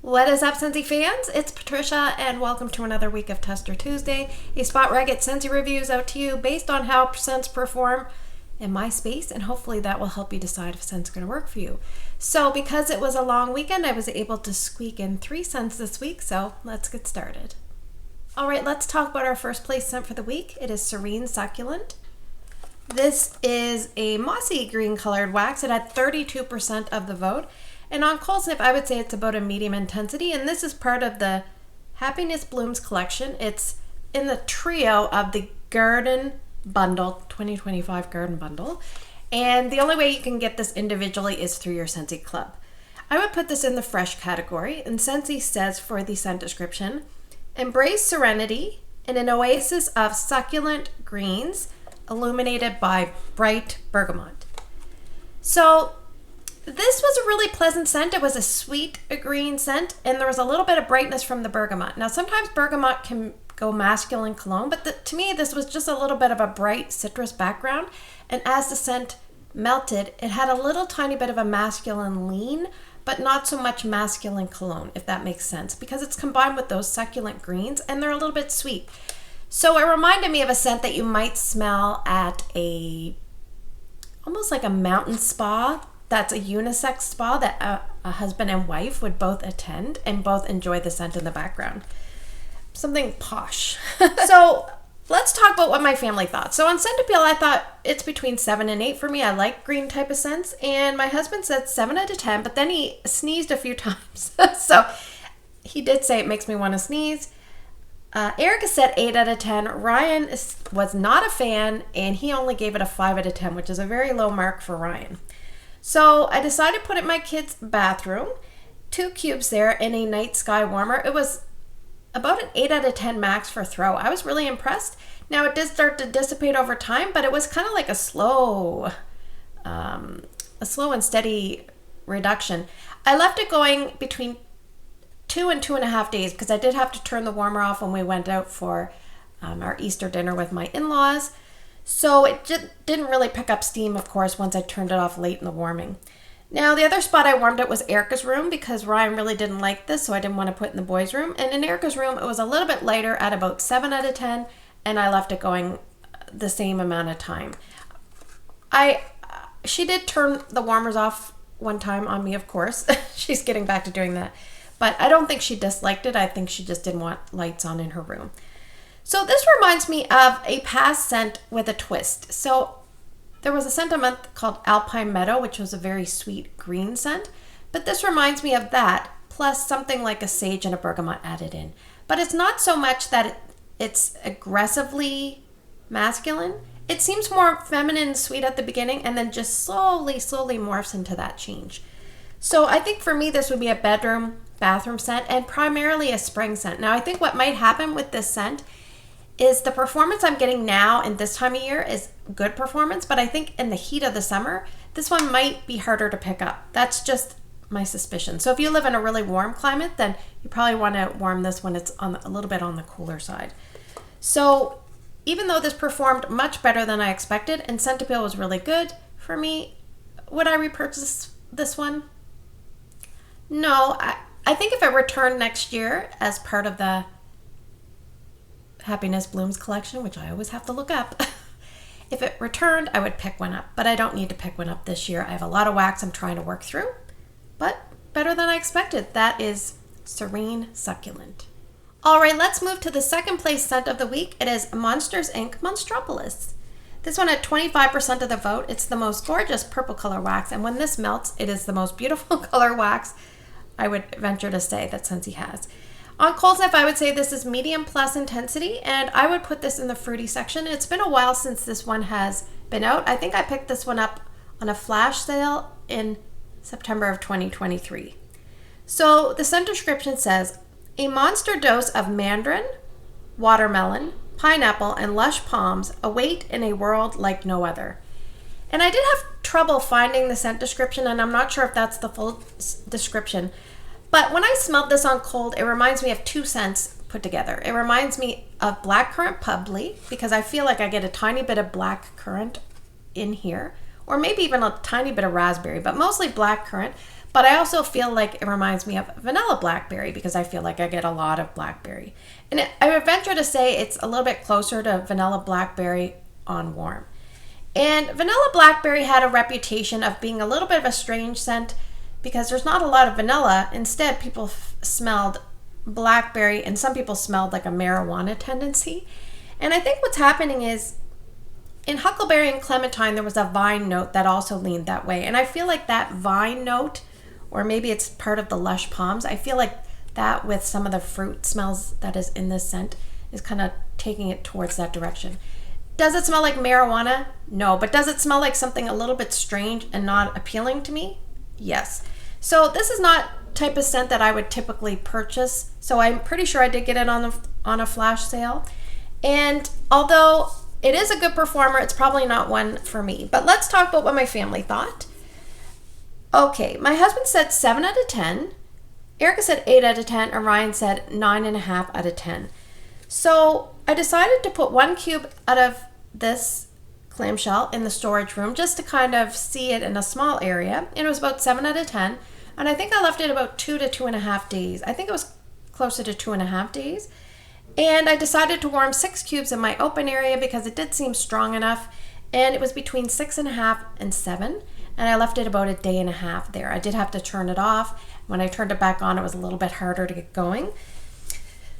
What is up, Scentsy fans? It's Patricia, and welcome to another week of Tester Tuesday, a spot where I get Scentsy reviews out to you based on how scents perform in my space, and hopefully that will help you decide if scent's going to work for you. So because it was a long weekend, I was able to squeak in 3 scents this week, so let's get started. All right, let's talk about our first place scent for the week. It is Serene Succulent. This is a mossy green colored wax. It had 32% of the vote. And on cold sniff, I would say it's about a medium intensity, and this is part of the Happiness Blooms collection. It's in the trio of the Garden Bundle, 2025 Garden Bundle, and the only way you can get this individually is through your Scentsy Club. I would put this in the fresh category, and Scentsy says for the scent description, embrace serenity in an oasis of succulent greens illuminated by bright bergamot. So this was a really pleasant scent. It was a sweet green scent, and there was a little bit of brightness from the bergamot. Now, sometimes bergamot can go masculine cologne, but to me, this was just a little bit of a bright citrus background. And as the scent melted, it had a little tiny bit of a masculine lean, but not so much masculine cologne, if that makes sense, because it's combined with those succulent greens, and they're a little bit sweet. So it reminded me of a scent that you might smell at almost like a mountain spa. That's a unisex spa that a husband and wife would both attend and both enjoy the scent in the background. Something posh. So let's talk about what my family thought. So on scent appeal, I thought it's between 7 and 8 for me. I like green type of scents. And my husband said 7 out of 10, but then he sneezed a few times. So he did say it makes me want to sneeze. Erica said 8 out of 10. Ryan was not a fan, and he only gave it a 5 out of 10, which is a very low mark for Ryan. So I decided to put it in my kids' bathroom, 2 cubes there in a night sky warmer. It was about an 8 out of 10 max for throw. I was really impressed. Now it did start to dissipate over time, but it was kind of like a slow and steady reduction. I left it going between 2 and 2.5 days because I did have to turn the warmer off when we went out for our Easter dinner with my in-laws. So it just didn't really pick up steam, of course, once I turned it off late in the warming. Now, the other spot I warmed it was Erica's room because Ryan really didn't like this, so I didn't want to put it in the boys' room. And in Erica's room, it was a little bit lighter at about 7 out of 10, and I left it going the same amount of time. She did turn the warmers off one time on me, of course. She's getting back to doing that. But I don't think she disliked it. I think she just didn't want lights on in her room. So this reminds me of a past scent with a twist. So there was a scent a month called Alpine Meadow, which was a very sweet green scent. But this reminds me of that, plus something like a sage and a bergamot added in. But it's not so much that it's aggressively masculine. It seems more feminine and sweet at the beginning, and then just slowly morphs into that change. So I think for me, this would be a bathroom scent, and primarily a spring scent. Now, I think what might happen with this scent is the performance I'm getting now in this time of year is good performance, but I think in the heat of the summer, this one might be harder to pick up. That's just my suspicion. So if you live in a really warm climate, then you probably want to warm this when it's a little bit on the cooler side. So even though this performed much better than I expected and scent appeal was really good for me, would I repurchase this one? No, I think if it returned next year as part of the Happiness Blooms collection, which I always have to look up, if it returned, I would pick one up, but I don't need to pick one up this year. I have a lot of wax I'm trying to work through, but better than I expected. That is Serene Succulent. All right, let's move to the second place scent of the week. It is Inc Monstropolis. This one had 25% of the vote. It's the most gorgeous purple color wax, and when this melts, it is the most beautiful color wax I would venture to say that Scentsy has. On cold sniff, I would say this is medium plus intensity, and I would put this in the fruity section. It's been a while since this one has been out. I think I picked this one up on a flash sale in September of 2023. So the scent description says, a monster dose of mandarin, watermelon, pineapple, and lush palms await in a world like no other. And I did have trouble finding the scent description, and I'm not sure if that's the full description. But when I smelled this on cold, it reminds me of 2 scents put together. It reminds me of blackcurrant bubbly, because I feel like I get a tiny bit of blackcurrant in here, or maybe even a tiny bit of raspberry, but mostly blackcurrant. but I also feel like it reminds me of vanilla blackberry because I feel like I get a lot of blackberry. And I would venture to say it's a little bit closer to vanilla blackberry on warm. And vanilla blackberry had a reputation of being a little bit of a strange scent because there's not a lot of vanilla. Instead, people smelled blackberry, and some people smelled like a marijuana tendency. And I think what's happening is in huckleberry and clementine, there was a vine note that also leaned that way. And I feel like that vine note, or maybe it's part of the lush palms, I feel like that with some of the fruit smells that is in this scent is kind of taking it towards that direction. Does it smell like marijuana? No. But does it smell like something a little bit strange and not appealing to me? Yes. So this is not type of scent that I would typically purchase. So I'm pretty sure I did get it on a flash sale. And although it is a good performer, it's probably not one for me. But let's talk about what my family thought. Okay, my husband said 7 out of 10. Erica said 8 out of 10. And Ryan said 9.5 out of 10. So I decided to put 1 cube out of this clamshell in the storage room just to kind of see it in a small area. And it was about 7 out of 10. And I think I left it about 2 to 2.5 days. I think it was closer to 2.5 days. And I decided to warm 6 cubes in my open area because it did seem strong enough. And it was between 6.5 and 7. And I left it about a day and a half there. I did have to turn it off. When I turned it back on, it was a little bit harder to get going.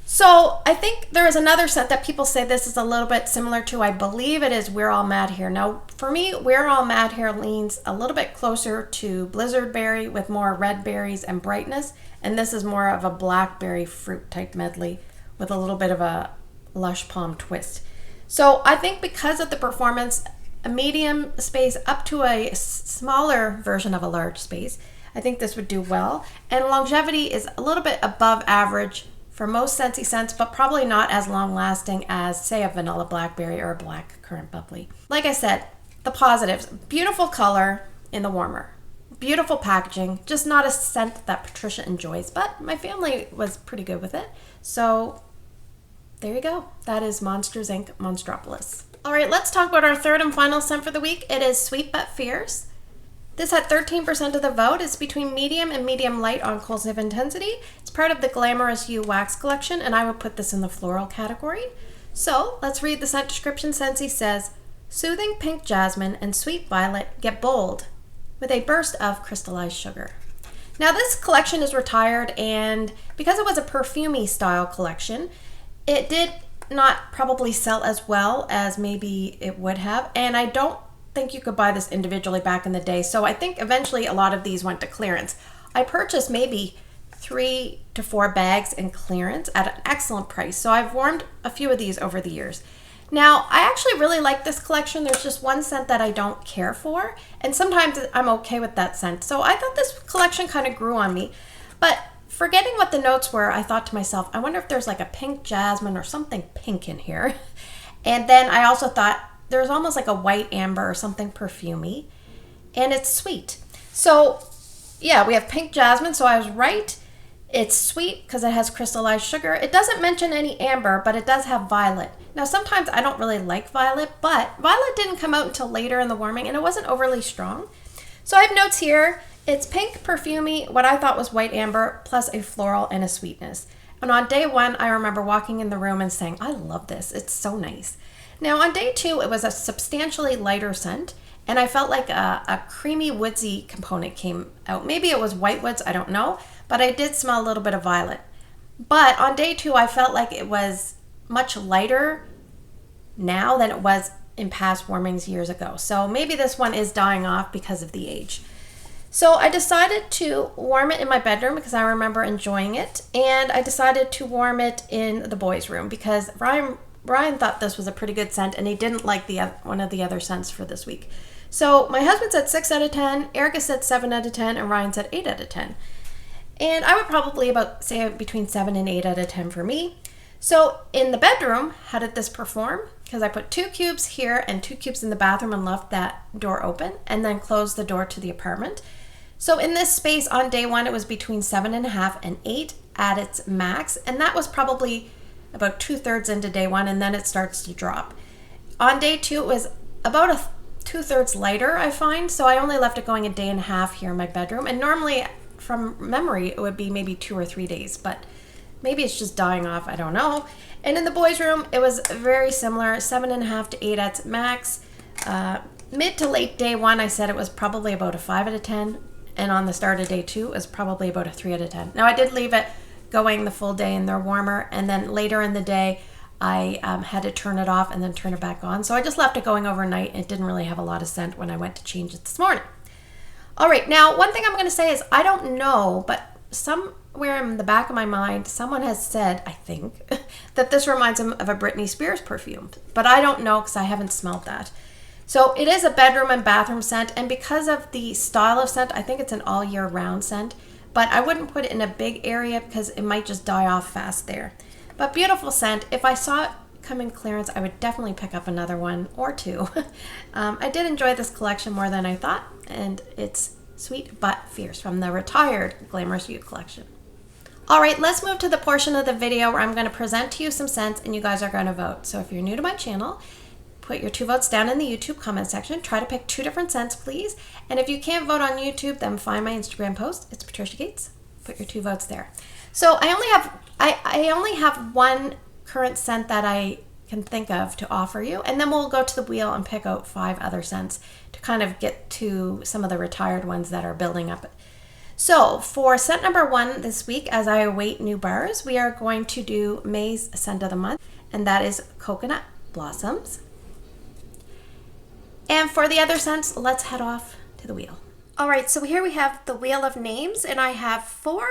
So I think there is another scent that people say this is a little bit similar to. I believe it is We're All Mad Here. Now, for me, We're All Mad Here leans a little bit closer to blizzard berry with more red berries and brightness. And this is more of a blackberry fruit type medley with a little bit of a lush palm twist. So I think because of the performance, a medium space up to a smaller version of a large space, I think this would do well. And longevity is a little bit above average for most Scentsy scents, but probably not as long lasting as, say, a vanilla blackberry or a black currant bubbly. Like I said, the positives: beautiful color in the warmer, beautiful packaging, just not a scent that Patricia enjoys, but my family was pretty good with it. So there you go. That is Monsters Inc Monstropolis. All right, let's talk about our third and final scent for the week. It is Sweet But Fierce. This had 13% of the vote. It's between medium and medium light on cold sniff intensity. It's part of the Glamorous You Wax collection, and I would put this in the floral category. So let's read the scent description. Scentsy says, soothing pink jasmine and sweet violet get bold with a burst of crystallized sugar. Now this collection is retired, and because it was a perfumey style collection, it did not probably sell as well as maybe it would have, and I don't think you could buy this individually back in the day. So I think eventually a lot of these went to clearance. I purchased maybe 3 to 4 bags in clearance at an excellent price. So I've warmed a few of these over the years. Now, I actually really like this collection. There's just one scent that I don't care for, and sometimes I'm okay with that scent. So I thought this collection kind of grew on me. But forgetting what the notes were, I thought to myself, I wonder if there's like a pink jasmine or something pink in here. And then I also thought, there's almost like a white amber or something perfumey, and it's sweet. So yeah, we have pink jasmine, so I was right. It's sweet because it has crystallized sugar. It doesn't mention any amber, but it does have violet. Now sometimes I don't really like violet, but violet didn't come out until later in the warming, and it wasn't overly strong. So I have notes here. It's pink, perfumey, what I thought was white amber, plus a floral and a sweetness. And on day 1, I remember walking in the room and saying, I love this. It's so nice. Now on day 2, it was a substantially lighter scent, and I felt like a creamy woodsy component came out. Maybe it was whitewoods, I don't know, but I did smell a little bit of violet. But on day 2, I felt like it was much lighter now than it was in past warmings years ago. So maybe this one is dying off because of the age. So I decided to warm it in my bedroom because I remember enjoying it, and I decided to warm it in the boys' room because Brian thought this was a pretty good scent, and he didn't like one of the other scents for this week. So my husband said 6 out of 10, Erica said 7 out of 10, and Ryan said 8 out of 10. And I would probably say between 7 and 8 out of 10 for me. So in the bedroom, how did this perform? Because I put 2 cubes here and 2 cubes in the bathroom and left that door open, and then closed the door to the apartment. So in this space on day 1, it was between 7.5 and 8 at its max, and that was probably about 2/3 into day 1, and then it starts to drop. On day 2, it was about a 2/3 lighter, I find, so I only left it going a day and a half here in my bedroom, and normally from memory, it would be maybe 2 or 3 days, but maybe it's just dying off. I don't know. And in the boys' room, it was very similar, 7.5 to 8 at max. Mid to late day 1, I said it was probably about a 5 out of 10. And on the start of day 2, it was probably about a 3 out of 10. Now, I did leave it going the full day and they're warmer. And then later in the day, I had to turn it off and then turn it back on. So I just left it going overnight. It didn't really have a lot of scent when I went to change it this morning. All right, now one thing I'm going to say is I don't know, but somewhere in the back of my mind, someone has said, I think, that this reminds them of a Britney Spears perfume. But I don't know because I haven't smelled that. So it is a bedroom and bathroom scent, and because of the style of scent, I think it's an all year round scent. But I wouldn't put it in a big area because it might just die off fast there. But beautiful scent. If I saw it come in clearance, I would definitely pick up another one or two. I did enjoy this collection more than I thought, and it's Sweet But Fierce from the retired Glamorous Youth collection. All right, let's move to the portion of the video where I'm going to present to you some scents and you guys are going to vote. So if you're new to my channel, put your 2 votes down in the YouTube comment section. Try to pick 2 different scents, please. And if you can't vote on YouTube, then find my Instagram post. It's Patricia Gates. Put your 2 votes there. So I only have one current scent that I can think of to offer you, and then we'll go to the wheel and pick out 5 other scents to kind of get to some of the retired ones that are building up. So for scent number 1 this week, as I await new bars, we are going to do May's scent of the month, and that is Coconut Blossoms. And for the other scents, let's head off to the wheel. All right, so here we have the wheel of names, and I have 4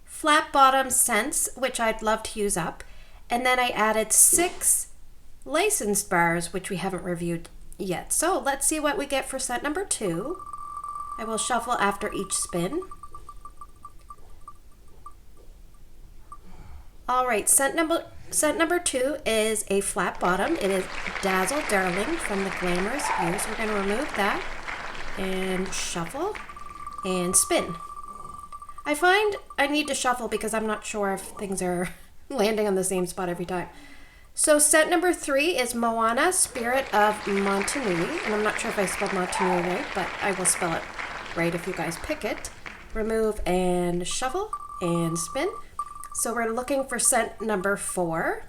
flat bottom scents, which I'd love to use up. And then I added 6 licensed bars, which we haven't reviewed yet. So let's see what we get for scent number 2. I will shuffle after each spin. All right, scent number 2 is a flat bottom. It is Dazzle Darling from the Glamorous Youth. We're going to remove that and shuffle and spin. I find I need to shuffle because I'm not sure if things are landing on the same spot every time. So scent number 3 is Moana Spirit of Montanui. And I'm not sure if I spelled Montanui right, but I will spell it right if you guys pick it. Remove and shuffle and spin. So we're looking for scent number 4.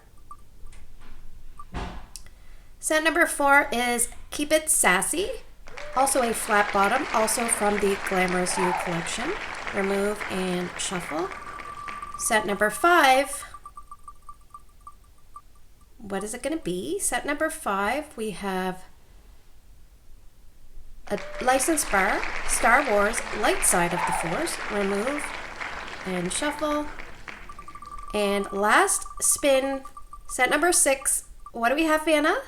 Scent number 4 is Keep It Sassy. Also a flat bottom, also from the Glamorous You collection. Remove and shuffle. Scent number 5. What is it going to be? Scent number 5, we have a licensed bar, Star Wars Light Side of the Force. Remove and shuffle. And last spin, scent number 6. What do we have, Vanna?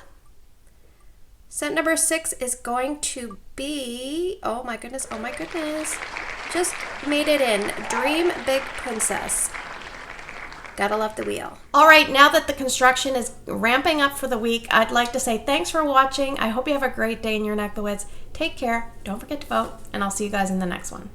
Scent number 6 is going to be, oh my goodness, just made it in, Dream Big Princess. Gotta love the wheel. All right, now that the construction is ramping up for the week, I'd like to say thanks for watching. I hope you have a great day in your neck of the woods. Take care, don't forget to vote, and I'll see you guys in the next one.